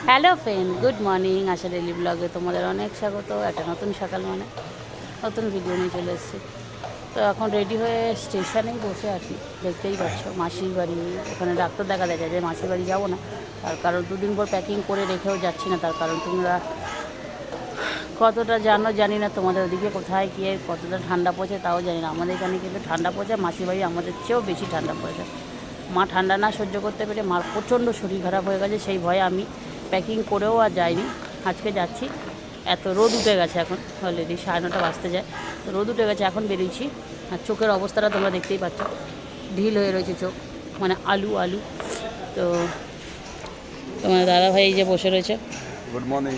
Hello friend, good morning. Asha daily ব্লগে তোমাদের অনেক স্বাগত। একটা নতুন সকাল মানে নতুন ভিডিও নিয়ে চলে এসেছি। তো এখন রেডি হয়ে স্টেশনেই বসে আছি, দেখতেই পাচ্ছ। মাসির বাড়ি, ওখানে ডাক্তার দেখা যায় যে মাসির বাড়ি যাবো না, তার কারণ দুদিন পর প্যাকিং করে রেখেও যাচ্ছি না। তার কারণ তোমরা কতটা জানো জানি না, তোমাদের ওদিকে কোথায় গিয়ে কতটা ঠান্ডা পড়েছে তাও জানি না। আমাদের এখানে কিন্তু ঠান্ডা পড়েছে, মাসির বাড়ি আমাদের চেয়েও বেশি ঠান্ডা পড়েছে। মা ঠান্ডা না সহ্য করতে পেরে মার প্রচণ্ড শরীর খারাপ হয়ে গেছে, সেই ভয়ে আমি প্যাকিং করেও আর যাইনি। আজকে যাচ্ছি। এত রোদ উঠে গেছে, এখন অলরেডি 9:30 বাজতে যায়। তো রোদ উঠে গেছে, এখন বেরিয়েছি। আর চোখের অবস্থাটা তোমরা দেখতেই পাচ্ছ, ঢিল হয়ে রয়েছে চোখ, মানে আলু আলু। তো তোমার দাদাভাই এই যে বসে রয়েছে। Good morning.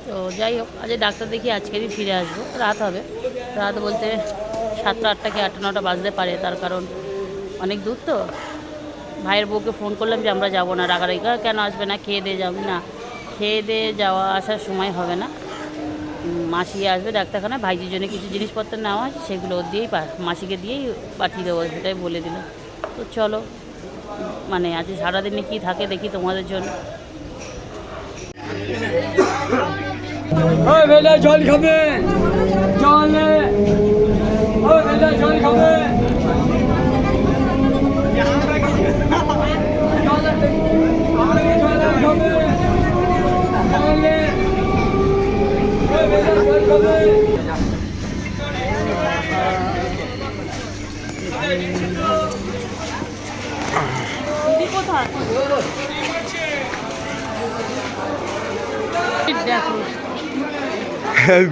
তো যাই হোক, আজ ডাক্তার দেখি আজকেরই ফিরে আসবো। রাত হবে, রাত বলতে 7টা 8টা কি 8টা 9টা বাজতে পারে, তার কারণ অনেক দূর তো। ভাইয়ের বউকে ফোন করলাম যে আমরা যাবো না, রাগারাগি কেন আসবে না, খেয়ে দিয়ে যাবো না, খেয়ে দিয়ে যাওয়া আসার সময় হবে না। মাসি আসবে ডাক্তারখানায়, ভাইজির জন্য কিছু জিনিসপত্র নেওয়া আছে, সেগুলো ওর দিয়েই মাসিকে দিয়েই পাঠিয়ে দেবো, সেটাই বলে দিল। তো চলো, মানে আজ সারাদিনে কী থাকে দেখি তোমাদের জন্য। জল খাবে, জল জল খাবে।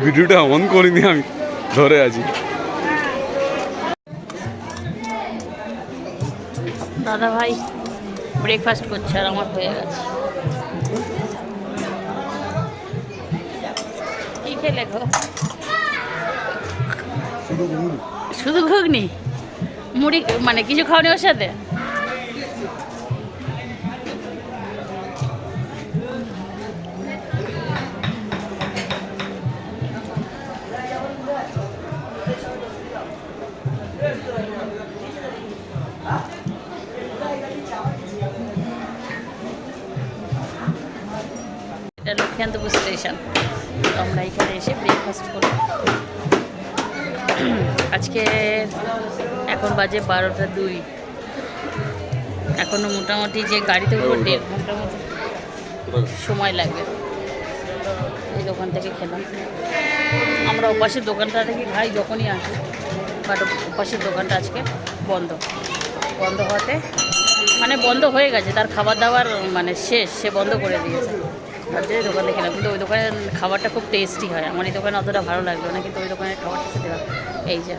ভিডিওটা অন করিনি, আমি ধরে আছি। দাদা ভাই ব্রেকফাস্ট করছে আর আমার হয়ে গেছে। কি খেলে গো? শুধু ঘুগনি, মুড়ি মানে কিছু খাওনি ওর সাথে? এটা লক্ষ্মীকান্তপুর স্টেশন। তো আমরা এখানে এসে ব্রেকফাস্ট করি। আজকে এখন বাজে 12টা 2। এখনও মোটামুটি যে গাড়িতে উঠবো 1.5 ঘন্টার মতো সময় লাগবে। এই দোকান থেকে খেলাম। আমরা ওপাশের দোকানটা থেকে খাই যখনই আসি, বাট ওপাশের দোকানটা আজকে বন্ধ। বন্ধ হওয়াতে, মানে বন্ধ হয়ে গেছে, তার খাবার দাবার মানে শেষ, সে বন্ধ করে দিয়েছে। তার জন্য দোকানে খেলাম। কিন্তু ওই দোকানের খাবারটা খুব টেস্টি হয়। আমার এই দোকানে অতটা ভালো লাগলো না, কিন্তু ওই দোকানের খাবারটা খেতে হয়। এই যে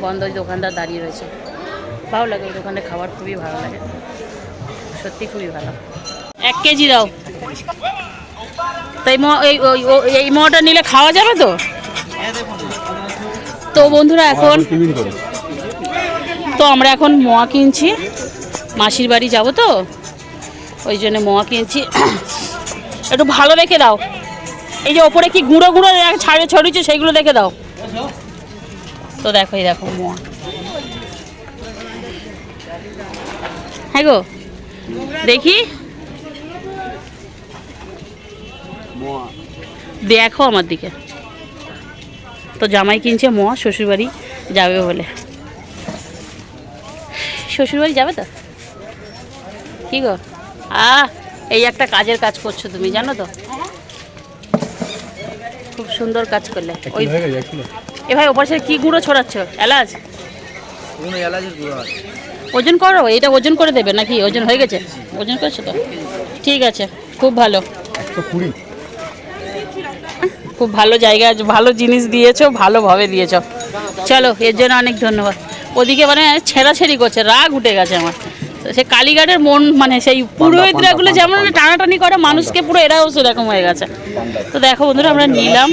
বন্ধ, ওই দোকানদার দাঁড়িয়ে রয়েছে। ভালো লাগে ওই দোকানের খাবার, খুবই ভালো লাগে, সত্যি খুবই ভালো। 1 কেজি দাও। তাই এই মোয়াটা নিলে খাওয়া যাবে তো? তো বন্ধুরা, এখন তো আমরা এখন মোয়া কিনছি, মাসির বাড়ি যাব তো ওই জন্য মোয়া কিনছি। একটু ভালো রেখে দাও। এই যে ওপরে কি গুঁড়ো গুঁড়ো ছড়িয়েছে, সেইগুলো দেখে দাও। তো দেখো, এই দেখো মোয়া। হ্যাঁ গো, দেখি, দেখো আমার দিকে। তো জামাই কিনছে মোয়া, শ্বশুরবাড়ি যাবে বলে। শ্বশুরবাড়ি যাবে তো? কি গো, এই একটা কাজের কাজ করছো তুমি, জানো তো? খুব সুন্দর কাজ করলে। ওই এ ভাই, ওপাশে কি গুঁড়ো ছড়াচ্ছ? এলাচ? ওজন করো, এটা ওজন করে দেবে নাকি? ওজন হয়ে গেছে? ওজন করছো তো? ঠিক আছে, খুব ভালো। খুব ভালো জায়গা, ভালো জিনিস দিয়েছো, ভালোভাবে দিয়েছো। চলো, এর জন্য অনেক ধন্যবাদ। ওদিকে মানে ছেঁড়াছেড়ি করছে, রাগ উঠে গেছে আমার। সে কালীঘাটের মন, মানে সেই পুরোহিতরাগুলো যেমন টানাটানি করে মানুষকে, পুরো এরাও সেরকম হয়ে গেছে। তো দেখো বন্ধুরা, আমরা নিলাম।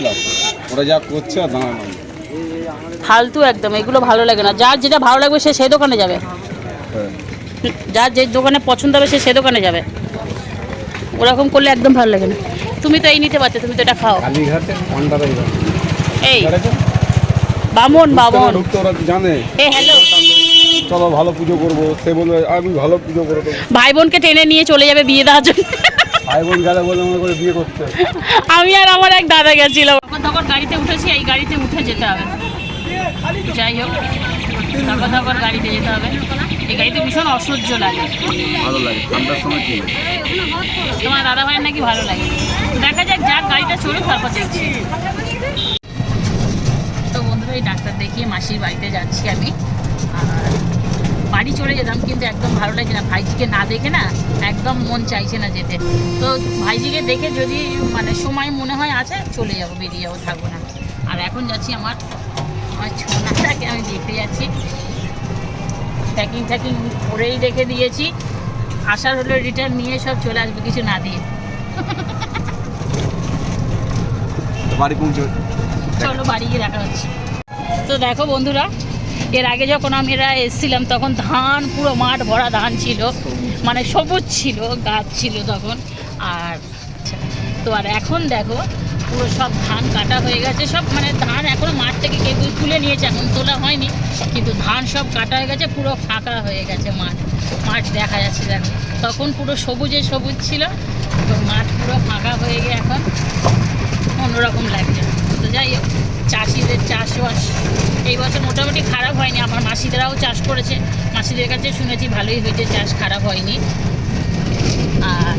ফালতু একদম, এগুলো ভালো লাগে না। যার যেটা ভালো লাগবে সে সেই দোকানে যাবে, যার যে দোকানে পছন্দ হবে সে দোকানে যাবে। ওরকম করলে একদম ভালো লাগে না। তুমি তো এই নিতে পারছো, তুমি তো এটা খাও। এই বামন, বামন জানে। হ্যালো, চলো ভালো পুজো করবো, সে বলবে আমি ভালো পুজো করে দেবো। ভাই বোনকে টেনে নিয়ে চলে যাবে বিয়ে দেওয়ার জন্য। ভাই বোন গেলে বলে মনে করে বিয়ে করতে। আমি আর আমার এক দাদা গেছিল, তখন গাড়িতে উঠেছি, এই গাড়িতে উঠে যেতে হবে। যাই হোক, তখন গাড়িতে যেতে হবে। এই গাড়িতে ভীষণ অসহ্য লাগে। ভালো লাগে ঠান্ডার সময় কি তোমার দাদা ভাইয়ের নাকি ভালো লাগে। দেখা যাক, যাক গাড়িটা চলুক, তারপর দেখছি। তো বন্ধুরা, এই ডাক্তার দেখিয়ে মাসির বাড়িতে যাচ্ছি আমি। আর বাড়ি চলে যেতাম, কিন্তু একদম ভালো লাগছে না, ভাইজিকে না দেখে না একদম মন চাইছে না যেতে। তো ভাইজিকে দেখে যদি মানে সময় মনে হয় আছে, চলে যাবো, বেরিয়ে যাবো, থাকবো না। আর এখন যাচ্ছি আমার ছোনাটাকে আমি দেখতে যাচ্ছি। প্যাকিং ট্যাকিং করেই রেখে দিয়েছি, আসার হলে রিটার্ন নিয়ে সব চলে আসবে, কিছু না দিয়ে। বাড়ি পৌঁছে চলো বাড়ি গিয়ে দেখা হচ্ছে। তো দেখো বন্ধুরা, এর আগে যখন আমরা এসেছিলাম তখন ধান, পুরো মাঠ ভরা ধান ছিল, মানে সবুজ ছিল, গাছ ছিল তখন। আর তো আর এখন দেখো পুরো সব ধান কাটা হয়ে গেছে, সব মানে ধান এখনো মাঠ থেকে কেউ তুলে নিয়েছে, এখন তোলা হয়নি, কিন্তু ধান সব কাটা হয়ে গেছে, পুরো ফাঁকা হয়ে গেছে মাঠ। মাঠ দেখা যাচ্ছে, দেখো তখন পুরো সবুজে সবুজ ছিল, তো মাঠ পুরো ফাঁকা হয়ে গিয়ে এখন অন্যরকম লাগছে। তো যাই হোক, চাষিদের চাষবাস এই বছর মোটামুটি খারাপ হয়নি। আমার মাসিদেরাও চাষ করেছে, মাসিদের কাছে শুনেছি ভালোই হয়েছে, চাষ খারাপ হয়নি। আর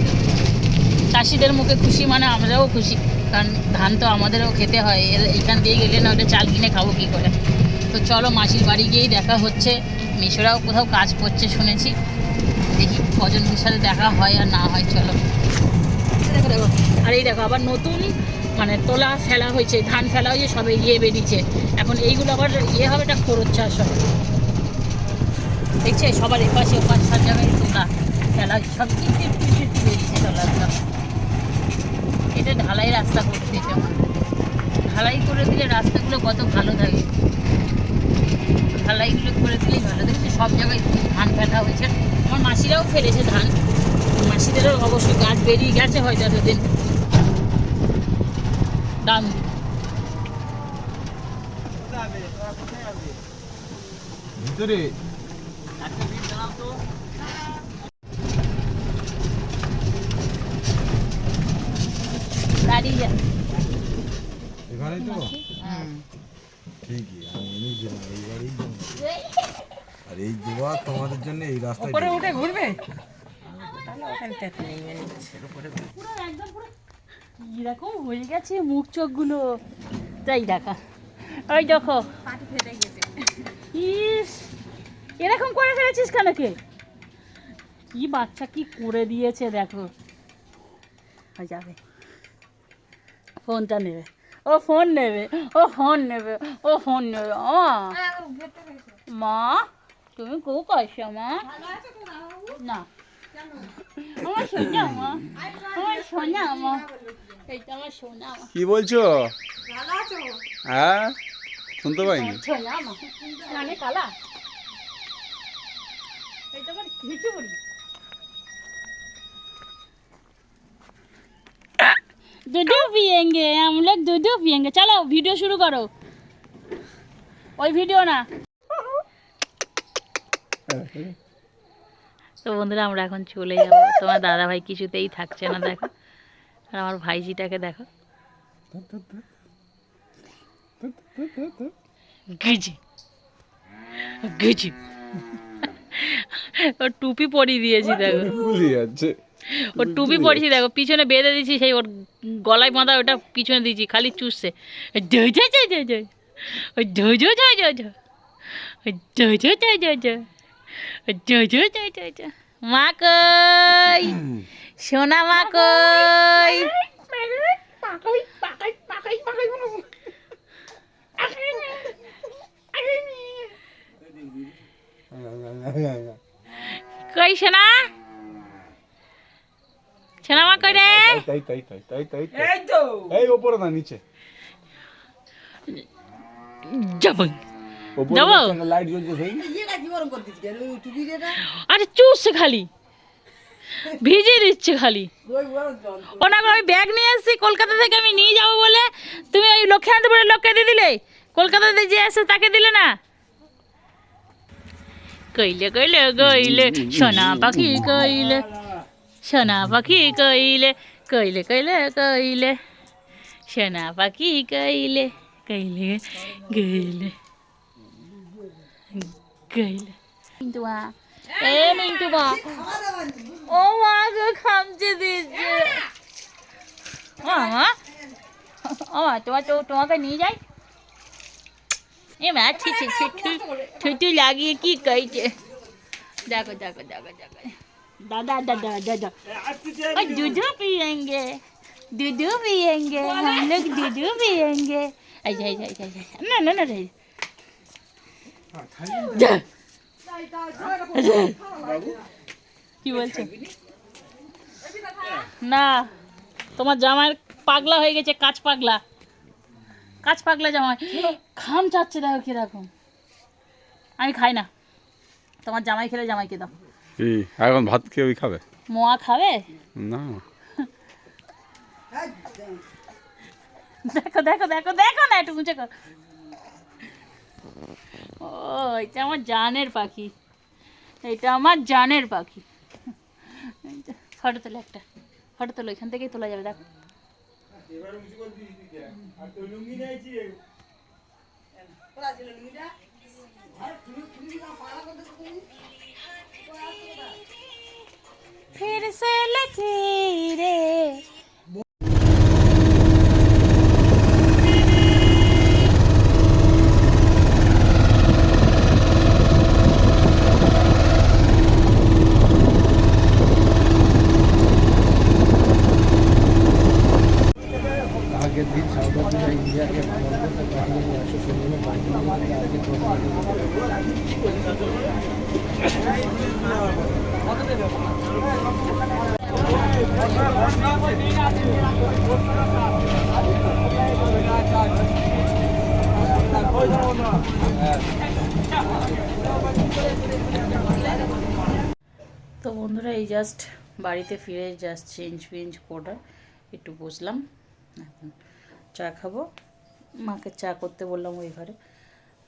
চাষিদের মুখে খুশি মানে আমরাও খুশি, কারণ ধান তো আমাদেরও খেতে হয়, এইখান দিয়ে গেলে না, ওটা চাল কিনে খাবো কী করে। তো চলো মাসির বাড়ি গিয়েই দেখা হচ্ছে। মেশোরাও কোথাও কাজ করছে শুনেছি, দেখি কজনের সাথে দেখা হয় আর না হয়। চলো দেখো দেখো, আর এই দেখো আবার নতুন মানে তোলা ফেলা হয়েছে, ধান ফেলা হয়েছে, সবে বেরিয়েছে। এখন এইগুলো আবার হবে, এটা খরচ চাষ হবে, দেখছে সবার এপাশে ওপাশ সব জায়গায় তোলা ফেলা সব কিছু বেরিয়েছে তোলাগুলো। এটা ঢালাই রাস্তা করতে দিয়েছে, ঢালাই করে দিলে রাস্তাগুলো কত ভালো থাকে, ঢালাইগুলো করে দিলেই ভালো। দেখছে সব জায়গায় ধান ফেলা হয়েছে, আমার মাসিরাও ফেলেছে ধান, মাসিদেরও অবশ্যই গাছ বেরিয়ে গেছে হয়তো এতদিন। দাম ভিতরে দাঁড়িয়ে যা। এখানেই তো ঠিকই, আমি এমনি গেলাম এই বাড়ি, আর এই দোয়া তোমাদের জন্য এই রাস্তায় উপরে উঠে ঘুরবে, তাহলে ওখানে তেতে নেই উপরে পুরো একদম পুরো এরকম হয়ে গেছে মুখ চোখগুলো, তাই দেখা। ওই দেখো পাটি ফেটে গেছে। ইস, এরকম করে ফেলেছিস কেন? কে কি বাচ্চা কি করে দিয়েছে দেখো। হয়ে যাবে, ফোনটা নেবে, ও ফোন নেবে, ও ফোন নেবে, ও ফোন নেবে। ও মা, তুমি খুব কষ্ট মা। না আমার সোনা মা, আমার সোনা মা, এইটা আমার সোনা মা। কি বলছো? হ্যাঁ শুনতে পাইনি। সোনা মা মানে কালা, এইটা আমার খিচুড়ি। दूध पियेंगे हम लोग, दूध पियेंगे। चलो वीडियो शुरू करो, ওই ভিডিও না। তো বন্ধুরা, আমরা এখন চলে যাব। তোমার দাদা ভাই কিছুতেই থাকছে না, দেখো। আর আমার ভাইজিটাকে দেখো, গিজি গিজি, ওর টুপি পরিয়ে দিয়েছি দেখো, ভুলে যাচ্ছে। ওর টুপি পরিয়েছি দেখো, পিছনে বেঁধে দিয়েছি, সেই ওর গলায় বাঁধা ওটা পিছনে দিয়েছি, খালি চুষছে। মা কই, সোনা মা কই। কই সোনা, সোনা মা কই রে? তাই তাই তাই তাই তাই এই তো এই ওপরে না নিচে, যাবো ওপরে যাবো। লাইট জ্বলছে সেই। এটা কি গরম করে দিচ্ছি ওই টুপি দিয়ে না, আরে চুষছে খালি, ভিজিয়ে দিচ্ছে খালি। ওই গরম জল ওনাকে আমি ব্যাগ নিয়ে এসেছি কলকাতা থেকে, আমি নিয়ে যাবো বলে তুমি ওই লক্ষ্মীনাথপুরের লোককে দিয়ে দিলে, কলকাতাতে যে আসে তাকে দিলে না। কইলে কইলে কইলে সোনা পাখি কইলে সোনা পাখি কইলে কইলে কইলে কইলে সোনা পাখি কইলে কইলে কইলে কইলে মিন্টু মা এ মিন্টু মা ও মা গো খামচে দিচ্ছে মা ও মা তোমাকে নিয়ে যাই এ মা ঠুটু লাগিয়ে কি কইছে দেখো দেখো দেখো দেখো दादा दादा दादा दूध पियेंगे हम लोग दूध पियेंगे ऐसा ऐसा ऐसा ऐसा ना ना ना কি বলছো না তোমার জামাই পাগলা হয়ে গেছে কাঁচ পাগলা জামাই খাম চাচ্ছে দেখো কিরকম আমি খাই না তোমার জামাই খেলে জামাইকে দাও কি এখন ভাত খেয়ে ওই খাবে মোয়া খাবে না দেখো দেখো দেখো দেখো না একটু উঁচে কর ও এটা আমার জানের পাখি এটা আমার জানের পাখি ফটো তোলো একটা ফটো তোলো এখান থেকেই তোলা যাবে দেখো फिर से लकीरे আগের দিন সাউথ আফ্রিকা ইন্ডিয়াকে তো বন্ধুরা এই জাস্ট বাড়িতে ফিরে জাস্ট চেঞ্জ করে একটু বসলাম এখন চা খাবো মাকে চা করতে বললাম ওই ঘরে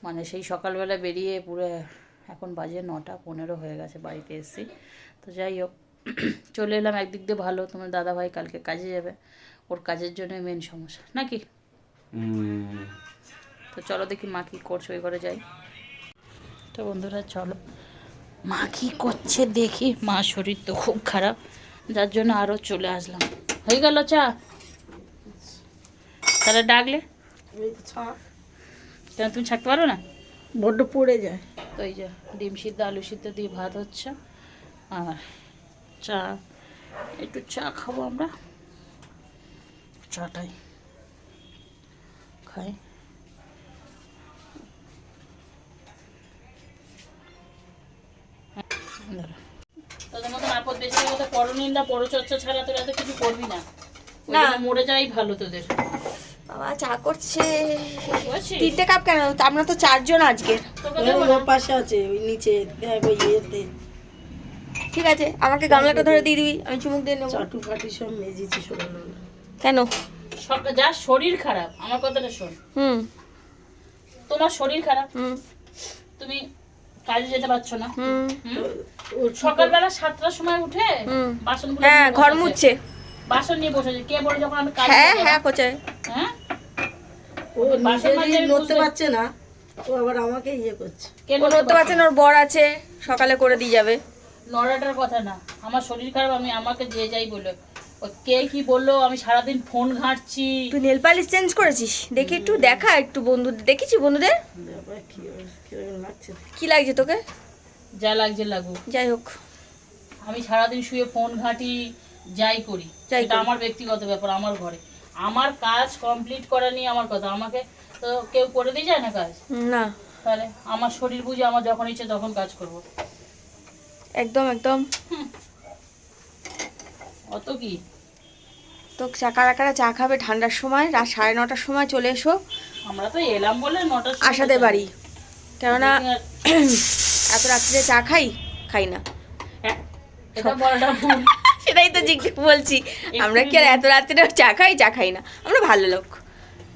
মানে সেই সকালবেলা বেরিয়ে পুরো এখন বাজে 9:15 হয়ে গেছে বাড়িতে এসেছি তো যাই হোক চলে এলাম একদিক দিয়ে ভালো তোমার দাদাভাই কালকে কাজে যাবে ওর কাজের জন্য মেন সমস্যা নাকি তো চলো দেখি মা কী করছে ওই ঘরে যাই তো বন্ধুরা চলো মা কী করছে দেখি মা শরীর তো খুব খারাপ যার জন্য আরও চলে আসলাম হয়ে গেল চা তাহলে ডাকলে কেন তুমি ছাড়তে পারো না বড্ড পড়ে যায় তো এই যে ডিম সিদ্ধ আলু সিদ্ধ দিয়ে ভাত হচ্ছে আর চা একটু চা খাবো আমরা চাটাই খাই তোদের মতন আপদ বেশি মতো পরনিন্দা পরচর্চা ছাড়া তোরা তো কিছু করবি না না মরে যাই ভালো তোদের বাবা চা করছে বুঝছিস? 3টে কাপ কেন আমরা তো 4 জন আজকে তোকে দেবো না? ওর পাশে আছে ওই নিচে ওই ইয়েতে ঠিক আছে আমাকে গামলাটা ধরে দিয়ে দিবি আমি চুমুক দিয়ে নেবো চাটু ফাটি সব মেজেছি সকালে কেন যা শরীর খারাপ আমার কথাটা শোন হুম তোমার শরীর খারাপ হুম তুমি কাজে যেতে পারছো না হুম সকালবেলা 7টার সময় উঠে হুম। বাসনগুলো হ্যাঁ নিয়ে ঘর বসেছে। মুছছে বাসন নিয়ে বসেছে কে বলে যখন আমি কাজ হ্যাঁ হ্যাঁ কোচে হ্যাঁ ও বাসন নিজে মাজতে নড়তে বুঝতে- পারছে না ও আবার আমাকে ইয়ে করছে কে ও নড়তে পারছে না ওর বর আছে সকালে করে দিয়ে যাবে নড়াটার কথা না আমার শরীর খারাপ আমি আমাকে যে যাই বলে ও কে কি বললো আমি সারাদিন ফোন ঘাঁটছি তুই নেল পালিশ চেঞ্জ করেছিস দেখি একটু দেখা একটু বন্ধুদের দেখেছি বন্ধুদের বাবা কি লাগছে কি লাগছে তোকে যা লাগছে লাগুক যাই হোক আমি সারাদিন শুয়ে ফোন ঘাঁটি যাই করি যাই এটা করি। আমার ব্যক্তিগত ব্যাপার আমার ঘরে আমার কাজ কমপ্লিট করা নিয়ে আমার কথা আমাকে তো কেউ করে দিয়ে যায় না কাজ না তাহলে আমার শরীর বুঝে আমার যখন ইচ্ছে তখন কাজ করব একদম একদম অত কি তো কারা কারা চা খাবে ঠান্ডার সময় রাত 9:30টার সময় চলে এসো আমরা তো এলাম বলে 9টার সময় আশাদের তো বাড়ি কেননা এত রাত্রে চা খাই না এটা বড়টা ভুল সেটাই তো জিজ্ঞেস বলছি আমরা কি আর এত রাত্রে চা খাই না আমরা ভালো লোক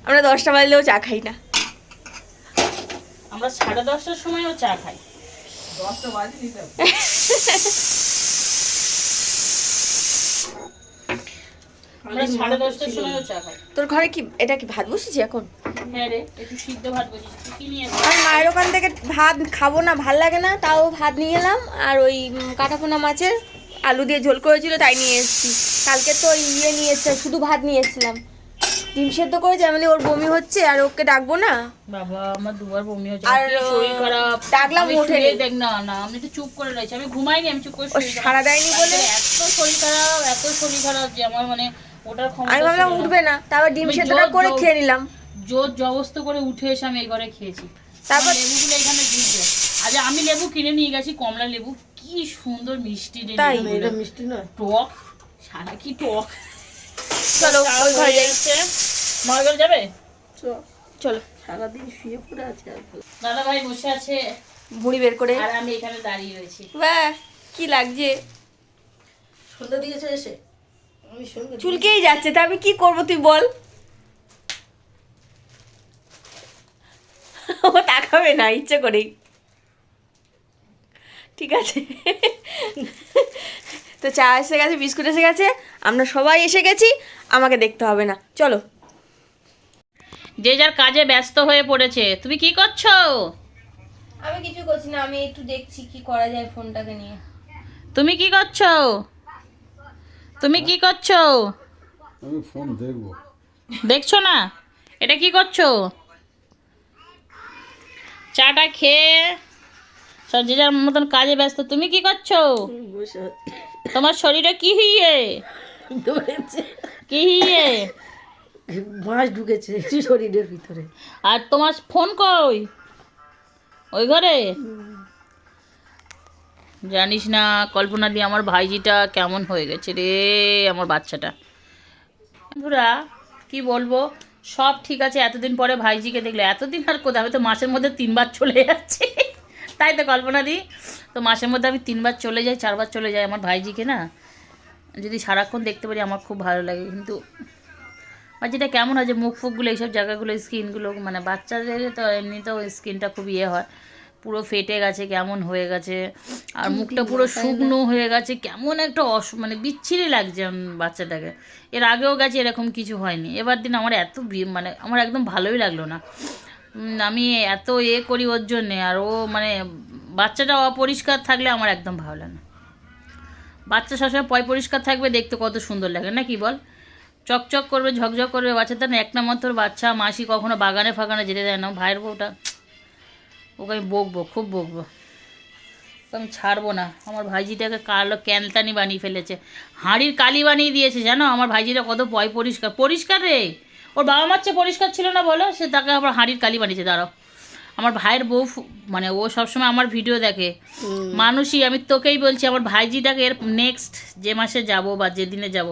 আমরা 10টা বাজলেও চা খাই না আমরা 10:30টার সময়ও চা খাই আমরা 10:30টার সময়ও চা খাই। তোর ঘরে কি এটা কি ভাত বসেছি এখন? হ্যাঁ রে, একটু সিদ্ধ ভাত বসিয়েছি। তুই কি নিয়ে আর মায়ের ওখান থেকে ভাত খাবো না, ভাল লাগে না, তাও ভাত নিয়ে এলাম। আর ওই কাটাপোনা মাছের আলু দিয়ে ঝোল করেছিল তাই নিয়ে এসেছি। কালকে তো ইয়ে নিয়ে এসছে, শুধু ভাত নিয়ে এসেছিলাম। ডিম সেদ্ধ করেছে, আমি ওর বমি হচ্ছে আর ওকে ডাকবো না। বাবা আমার দুবার বমি হচ্ছে, আর কি শরীর খারাপ। ডাকলাম আমি ওঠেনি। শুয়ে দেখ না না, আমি তো চুপ করে রয়েছি, আমি ঘুমাইনি, আমি চুপ করে ও শুয়ে সাড়া দেয়নি বলে এত শরীর খারাপ, এত শরীর খারাপ যে আমার মানে ওটার ক্ষমতা আমি ভাবলাম ছিল না। উঠবে না, তারপর ডিম আমি সেদ্ধটা করে খেয়ে নিলাম। জোর জবস্ত করে উঠে এসে আমি এই ঘরে খেয়েছি। তারপর আমার লেবুগুলো এখানে দিয়েছে। আজ আমি লেবু কিনে নিয়ে গেছি, কমলা লেবু, কি সুন্দর মিষ্টি রে তাই? লেবুগুলো। এটা মিষ্টি নয়। টক সারা কি টক। চলো ওই ঘরে যাই। মার ঘরে যাবে? চলো। সারাদিন শুয়ে পড়ে আছে আর ভালো। দাদা ভাই বসে আছে ভুঁড়ি বের করে। আর আমি এখানে দাঁড়িয়ে রয়েছি। বাহ কি লাগছে। সন্ধ্যা দিয়েছে এসে আমি সন্ধ্যা চুলকেই যাচ্ছে, তা আমি কি করবো তুই বল। ও তাকাবে না ইচ্ছে করেই। ঠিক আছে, তো চা এসে গেছে, বিস্কুট এসে গেছে, আমরা সবাই এসে গেছি, আমাকে দেখতে হবে না। চলো। যে যার কাজে ব্যস্ত হয়ে পড়েছে। তুমি কি করছো? আমি কিছু করছি না, আমি একটু দেখছি কি করা যায় ফোনটাকে নিয়ে। তুমি কি করছো? তুমি কি করছো? আমি ফোন দেখবো। দেখছো না? এটা কি করছো? চাটা খেয়ে সব যে যার মতন কাজে ব্যস্ত। তুমি কি করছো? বসে আছে। তোমার শরীরে কি হিয়ে? ধরেছে কি হিয়ে? মাছ ঢুকেছে শরীরের ভিতরে। আর তোমার ফোন কই? ওই ঘরে? জানিস না কল্পনা দিয়ে আমার ভাইজিটা কেমন হয়ে গেছে রে, আমার বাচ্চাটা। বন্ধুরা কি বলবো, সব ঠিক আছে, এতদিন পরে ভাইজিকে দেখলে। এতদিন আর কোথায়, আমি তো মাসের মধ্যে 3 বার চলে যাচ্ছি। তাই তো কল্পনা দি, তো মাসের মধ্যে আমি 3 বার চলে যাই, 4 বার চলে যাই। আমার ভাইজিকে না যদি সারাক্ষণ দেখতে পারি আমার খুব ভালো লাগে। কিন্তু আর যেটা কেমন হয় যে মুখ ফুকগুলো, এইসব জায়গাগুলো, স্কিনগুলো, মানে বাচ্চাদের তো এমনিতেও স্কিনটা খুব ইয়ে হয়, পুরো ফেটে গেছে, কেমন হয়ে গেছে, আর মুখটা পুরো শুকনো হয়ে গেছে, কেমন একটা মানে বিচ্ছিরি লাগছে বাচ্চাটাকে। এর আগেও গেছে, এরকম কিছু হয়নি। এবার দিন আমার এত মানে আমার একদম ভালোই লাগলো না। আমি এত করি ওর জন্যে, আর ও মানে বাচ্চাটা অপরিষ্কার থাকলে আমার একদম ভালো লাগে না। বাচ্চা সবসময় পরিষ্কার থাকবে, দেখতে কত সুন্দর লাগে না কি বল? চকচক করবে, ঝকঝক করবে বাচ্চাটা না। এক নম্বর তোর বাচ্চা, মাসি কখনো বাগানে ফাগানে যেতে দেয় না। ভাইয়ের বউটা, ওকে আমি বকবো, খুব বকবো, ওকে আমি ছাড়বো না। আমার ভাইজিটাকে কালো ক্যানতানি বানিয়ে ফেলেছে, হাঁড়ির কালি বানিয়ে দিয়েছে জানো। আমার ভাইজিটা কত পরিষ্কার রে, ওর বাবা মার চেয়ে পরিষ্কার ছিল না বলো, সে তাকে আবার হাঁড়ির কালি বানিয়েছে। দাঁড়াও, আমার ভাইয়ের বউ মানে ও সবসময় আমার ভিডিও দেখে মানুষই, আমি তোকেই বলছি, আমার ভাইজিটাকে এর নেক্সট যে মাসে যাব বা যেদিনে যাব,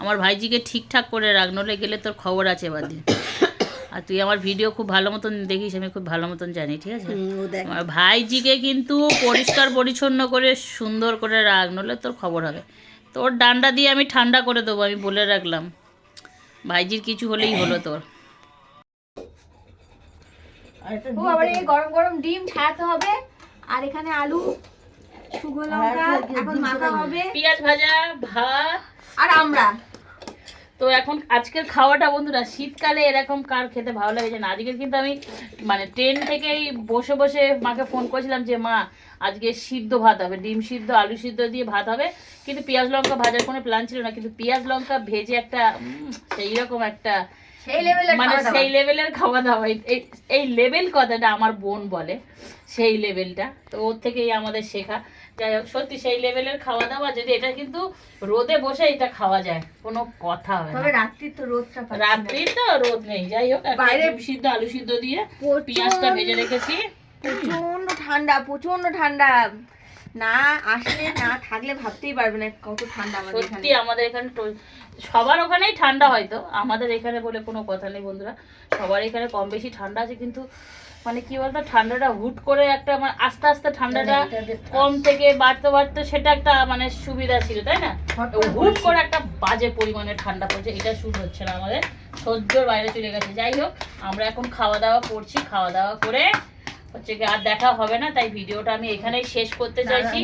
আমার ভাইজিকে ঠিকঠাক করে রাখ, নলে গেলে তোর খবর আছে এবার দিন। আর তুই আমার ভিডিও খুব ভালো মতন দেখিস, আমি খুব ভালো মতন জানি, ঠিক আছে? আমার ভাইজিকে কিন্তু পরিষ্কার পরিচ্ছন্ন করে সুন্দর করে রাখ, নলে তোর খবর হবে। তোর ডান্ডা দিয়ে আমি ঠান্ডা করে দেবো, আমি বলে রাখলাম। ভাইজির কিছু হলেই হলো তোর। ও আবার এই গরম গরম ডিম ছাড়াতে হবে, আর এখানে আলু, শুকনো লঙ্কা এখন মাখা হবে, পেঁয়াজ ভাজা, ভাত, আর আমরা তো এখন আজকের খাওয়াটা বন্ধুরা, শীতকালে এরকম কার খেতে ভালো লাগে না। আজকে কিন্তু আমি মানে ট্রেন থেকেই বসে বসে মাকে ফোন করেছিলাম যে মা আজকে সিদ্ধ ভাত হবে, ডিম সিদ্ধ আলু সিদ্ধ দিয়ে ভাত হবে, কিন্তু পেঁয়াজ লঙ্কা ভাজার কোনো প্ল্যান ছিল না। কিন্তু পেঁয়াজ লঙ্কা ভেজে একটা সেইরকম একটা মানে সেই লেভেলের খাওয়া দাওয়া, এই লেভেল কথাটা আমার বোন বলে, সেই লেভেলটা তো ওর থেকেই আমাদের শেখা। যাই হোক, সত্যি সেই লেভেলের খাওয়া দাওয়া, যদি এটা কিন্তু রোদে বসে এটা খাওয়া যায় কোনো কথা হবে না। রাত্রি তো রোদটা রাত্রি তো রোদ নেই, যাই হোক বাইরে সিদ্ধ আলু সিদ্ধ দিয়ে পেঁয়াজটা ভেজে রেখেছি। প্রচন্ড ঠান্ডা, না আসলে না থাকলে ভাবতেই পারবে না কত ঠান্ডা আমাদের এখানে। সত্যি আমাদের এখানে সবার ওখানেই ঠান্ডা, হয়তো আমাদের এখানে বলে কোনো কথা নেই বন্ধুরা, সবার এখানে কম বেশি ঠান্ডা আছে। কিন্তু মানে কি বলতো, ঠান্ডাটা হুট করে একটা মানে আস্তে আস্তে ঠান্ডাটা কম থেকে বাড়তে বাড়তে, সেটা একটা মানে সুবিধা ছিল, তাই না? হুট করে একটা বাজে পরিমাণে ঠান্ডা পড়ছে, এটা শুরু হচ্ছে না, আমাদের সহ্যর বাইরে চলে গেছে। যাই হোক, আমরা এখন খাওয়া দাওয়া করছি, খাওয়া দাওয়া করে হচ্ছে কি আর দেখা হবে না, তাই ভিডিওটা আমি এখানেই শেষ করতে চাইছি।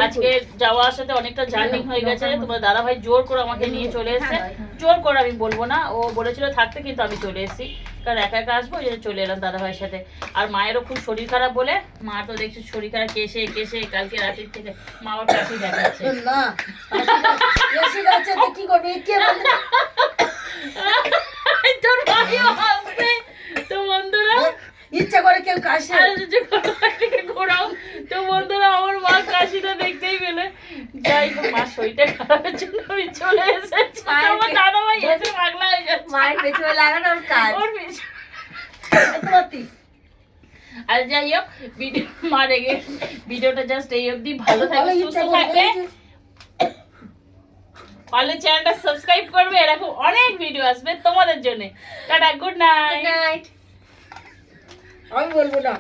আজকে যাওয়া আসাতে অনেকটা জার্নি হয়ে গেছে। তোমার দাদা ভাই জোর করে আমাকে নিয়ে চলে এসেছে, জোর করে আমি বলবো না, ও বলেছিল থাকতে, কিন্তু আমি চলে এসেছি কারণ একা একা আসবো, ওই জন্য চলে এলাম দাদা ভাইয়ের সাথে। আর মায়েরও খুব শরীর খারাপ বলে, মা তো দেখছি শরীর খারাপ কেসে কেসে কালকে রাতের থেকে মা আবার কাশি দেখাচ্ছে। কি করবি তোর ভাইও আসবে তো বন্ধুরা, ইচ্ছা করে কেউ কাশে ঘোরাও তো বন্ধুরা, আমার মা কাশিটা দেখতেই পেলে। যাই হোক, মা শরীরটা খারাপের জন্য আমি চলে এসেছি। আমার দাদা ভাই এসে পাগলা হয়ে যাচ্ছে মায়ের পেছনে লাগানোর কাজ। ওর আর যাই হোক, ভিডিও মা রেগে ভিডিওটা জাস্ট এই অবধি। ভালো থাকবে, সুস্থ থাকবে, পারলে চ্যানেলটা সাবস্ক্রাইব করবে, এরকম অনেক ভিডিও আসবে তোমাদের জন্য। Tata, good night. আমি বলবো না।